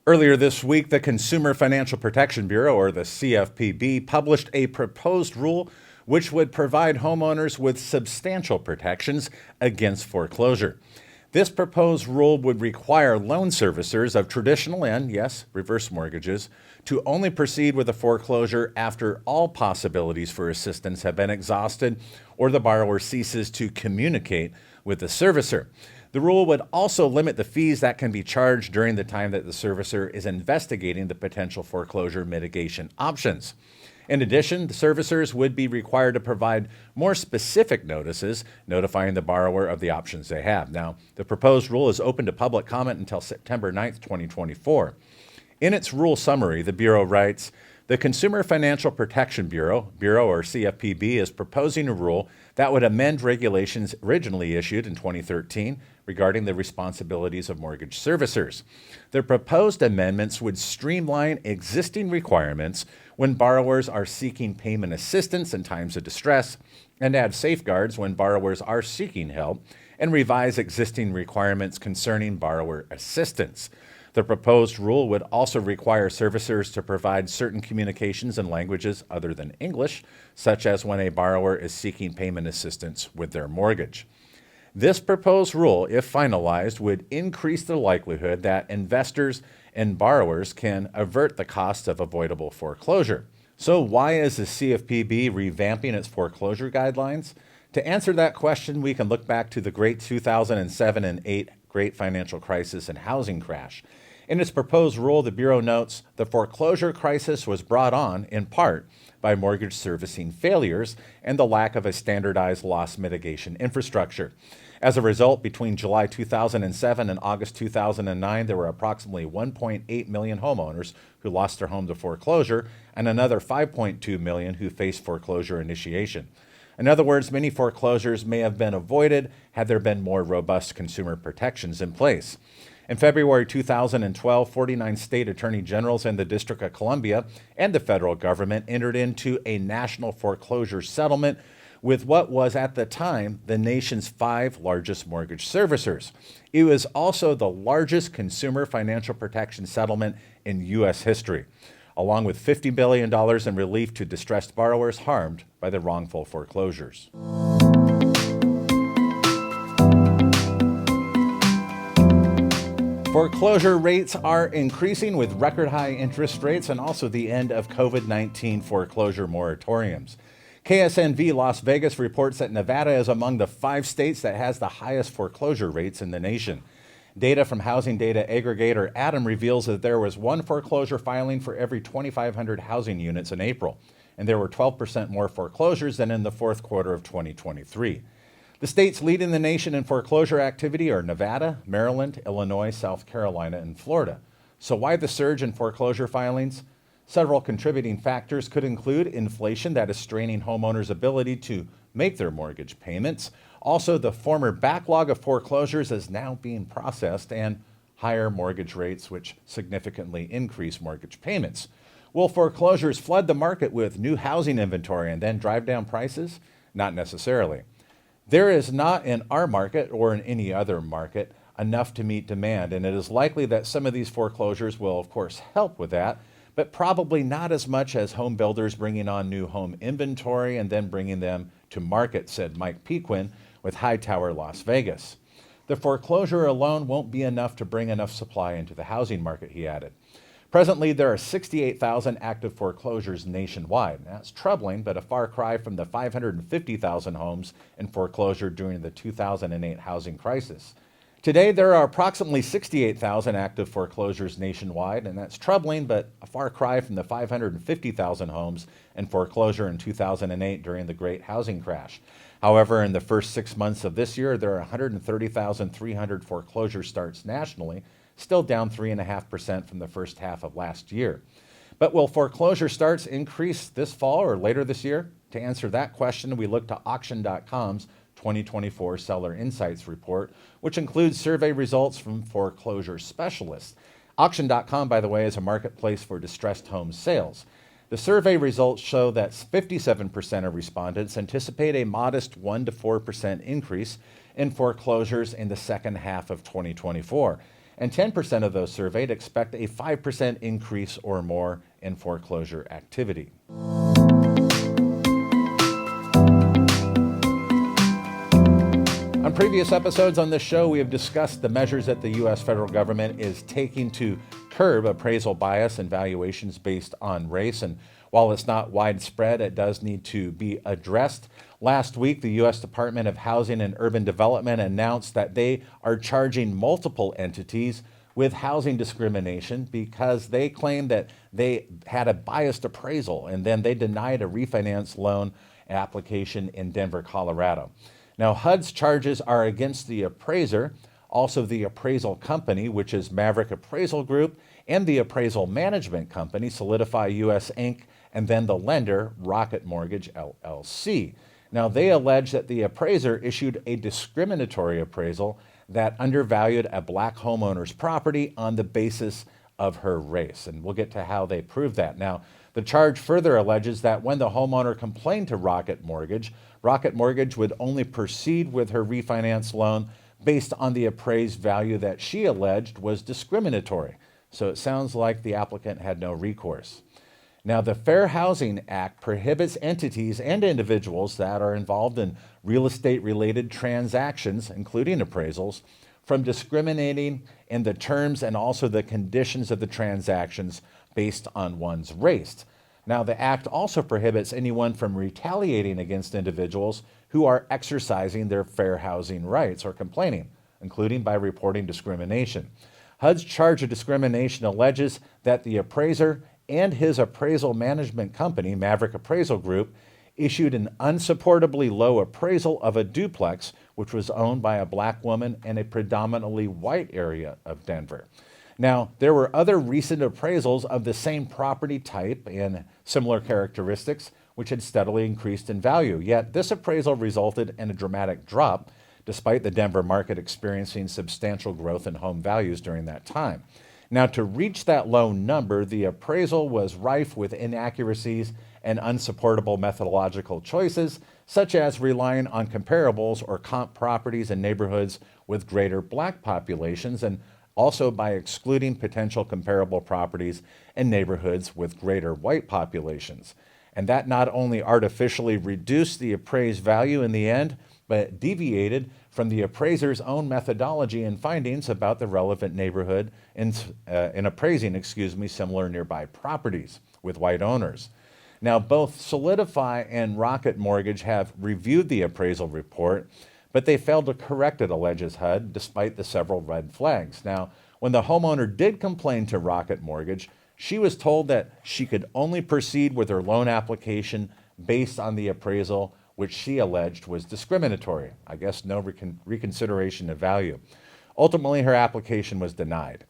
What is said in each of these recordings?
Earlier this week, the Consumer Financial Protection Bureau, or the CFPB, published a proposed rule which would provide homeowners with substantial protections against foreclosure. This proposed rule would require loan servicers of traditional and, yes, reverse mortgages to only proceed with a foreclosure after all possibilities for assistance have been exhausted or the borrower ceases to communicate with the servicer. The rule would also limit the fees that can be charged during the time that the servicer is investigating the potential foreclosure mitigation options. In addition, the servicers would be required to provide more specific notices notifying the borrower of the options they have. Now, the proposed rule is open to public comment until September 9th, 2024. In its rule summary, the Bureau writes, the Consumer Financial Protection Bureau or CFPB, is proposing a rule that would amend regulations originally issued in 2013 regarding the responsibilities of mortgage servicers. The proposed amendments would streamline existing requirements when borrowers are seeking payment assistance in times of distress and add safeguards when borrowers are seeking help and revise existing requirements concerning borrower assistance. The proposed rule would also require servicers to provide certain communications in languages other than English, such as when a borrower is seeking payment assistance with their mortgage. This proposed rule, if finalized, would increase the likelihood that investors and borrowers can avert the cost of avoidable foreclosure. So why is the CFPB revamping its foreclosure guidelines? To answer that question, we can look back to the great 2007 and 8 great financial crisis and housing crash. In its proposed rule, the Bureau notes the foreclosure crisis was brought on, in part, by mortgage servicing failures and the lack of a standardized loss mitigation infrastructure. As a result, between July 2007 and August 2009, there were approximately 1.8 million homeowners who lost their home to foreclosure and another 5.2 million who faced foreclosure initiation. In other words, many foreclosures may have been avoided had there been more robust consumer protections in place. In February 2012, 49 state attorney generals in the District of Columbia and the federal government entered into a national foreclosure settlement with what was at the time the nation's 5 largest mortgage servicers. It was also the largest consumer financial protection settlement in U.S. history, along with $50 billion in relief to distressed borrowers harmed by the wrongful foreclosures. Foreclosure rates are increasing with record high interest rates and also the end of COVID-19 foreclosure moratoriums. KSNV Las Vegas reports that Nevada is among the 5 states that has the highest foreclosure rates in the nation. Data from housing data aggregator ATTOM reveals that there was 1 foreclosure filing for every 2,500 housing units in April, and there were 12% more foreclosures than in the fourth quarter of 2023. The states leading the nation in foreclosure activity are Nevada, Maryland, Illinois, South Carolina, and Florida. So why the surge in foreclosure filings? Several contributing factors could include inflation that is straining homeowners' ability to make their mortgage payments. Also, the former backlog of foreclosures is now being processed, and higher mortgage rates, which significantly increase mortgage payments. Will foreclosures flood the market with new housing inventory and then drive down prices? Not necessarily. There is not in our market or in any other market enough to meet demand, and it is likely that some of these foreclosures will, of course, help with that, but probably not as much as home builders bringing on new home inventory and then bringing them to market, said Mike Pequin with Hightower Las Vegas. The foreclosure alone won't be enough to bring enough supply into the housing market, he added. Presently, there are 68,000 active foreclosures nationwide. That's troubling, but a far cry from the 550,000 homes in foreclosure during the 2008 housing crisis. Today, there are approximately 68,000 active foreclosures nationwide, and that's troubling, but a far cry from the 550,000 homes in foreclosure in 2008 during the Great Housing Crash. However, in the first 6 months of this year, there are 130,300 foreclosure starts nationally, still down 3.5% from the first half of last year. But will foreclosure starts increase this fall or later this year? To answer that question, we look to Auction.com's 2024 Seller Insights Report, which includes survey results from foreclosure specialists. Auction.com, by the way, is a marketplace for distressed home sales. The survey results show that 57% of respondents anticipate a modest 1 to 4% increase in foreclosures in the second half of 2024. and 10% of those surveyed expect a 5% increase or more in foreclosure activity. On previous episodes on this show, we have discussed the measures that the U.S. federal government is taking to curb appraisal bias and valuations based on race. And while it's not widespread, it does need to be addressed. Last week, the U.S. Department of Housing and Urban Development announced that they are charging multiple entities with housing discrimination because they claim that they had a biased appraisal and then they denied a refinance loan application in Denver, Colorado. Now, HUD's charges are against the appraiser, also the appraisal company, which is Maverick Appraisal Group, and the appraisal management company, Solidify US Inc., and then the lender, Rocket Mortgage, LLC. Now, they allege that the appraiser issued a discriminatory appraisal that undervalued a black homeowner's property on the basis of her race. And we'll get to how they prove that. Now, the charge further alleges that when the homeowner complained to Rocket Mortgage would only proceed with her refinance loan based on the appraised value that she alleged was discriminatory. So it sounds like the applicant had no recourse. Now, the Fair Housing Act prohibits entities and individuals that are involved in real estate-related transactions, including appraisals, from discriminating in the terms and also the conditions of the transactions based on one's race. Now, the Act also prohibits anyone from retaliating against individuals who are exercising their fair housing rights or complaining, including by reporting discrimination. HUD's charge of discrimination alleges that the appraiser and his appraisal management company, Maverick Appraisal Group, issued an unsupportably low appraisal of a duplex which was owned by a black woman in a predominantly white area of Denver. Now, there were other recent appraisals of the same property type and similar characteristics, which had steadily increased in value. Yet this appraisal resulted in a dramatic drop, despite the Denver market experiencing substantial growth in home values during that time. Now, to reach that low number, the appraisal was rife with inaccuracies and unsupportable methodological choices, such as relying on comparables or comp properties in neighborhoods with greater black populations, and also by excluding potential comparable properties in neighborhoods with greater white populations. And that not only artificially reduced the appraised value in the end, but deviated from the appraiser's own methodology and findings about the relevant neighborhood in appraising, similar nearby properties with white owners. Now, both Solidify and Rocket Mortgage have reviewed the appraisal report, but they failed to correct it, alleges HUD, despite the several red flags. Now, when the homeowner did complain to Rocket Mortgage, she was told that she could only proceed with her loan application based on the appraisal, which she alleged was discriminatory. I guess no reconsideration of value. Ultimately, her application was denied.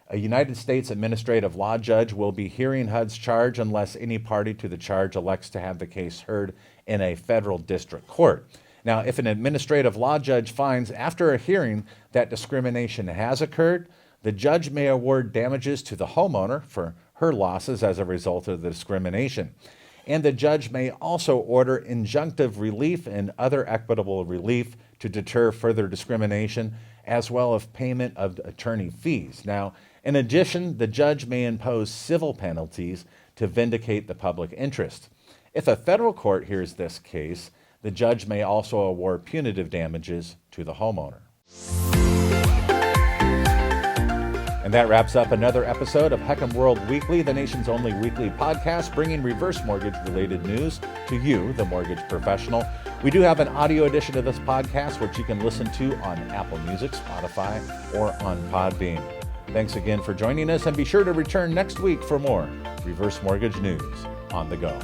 A United States administrative law judge will be hearing HUD's charge unless any party to the charge elects to have the case heard in a federal district court. Now, if an administrative law judge finds after a hearing that discrimination has occurred, the judge may award damages to the homeowner for her losses as a result of the discrimination. And the judge may also order injunctive relief and other equitable relief to deter further discrimination, as well as payment of attorney fees. Now, in addition, the judge may impose civil penalties to vindicate the public interest. If a federal court hears this case, the judge may also award punitive damages to the homeowner. And that wraps up another episode of HECM World Weekly, the nation's only weekly podcast bringing reverse mortgage-related news to you, the mortgage professional. We do have an audio edition of this podcast, which you can listen to on Apple Music, Spotify, or on Podbean. Thanks again for joining us, and be sure to return next week for more reverse mortgage news on the go.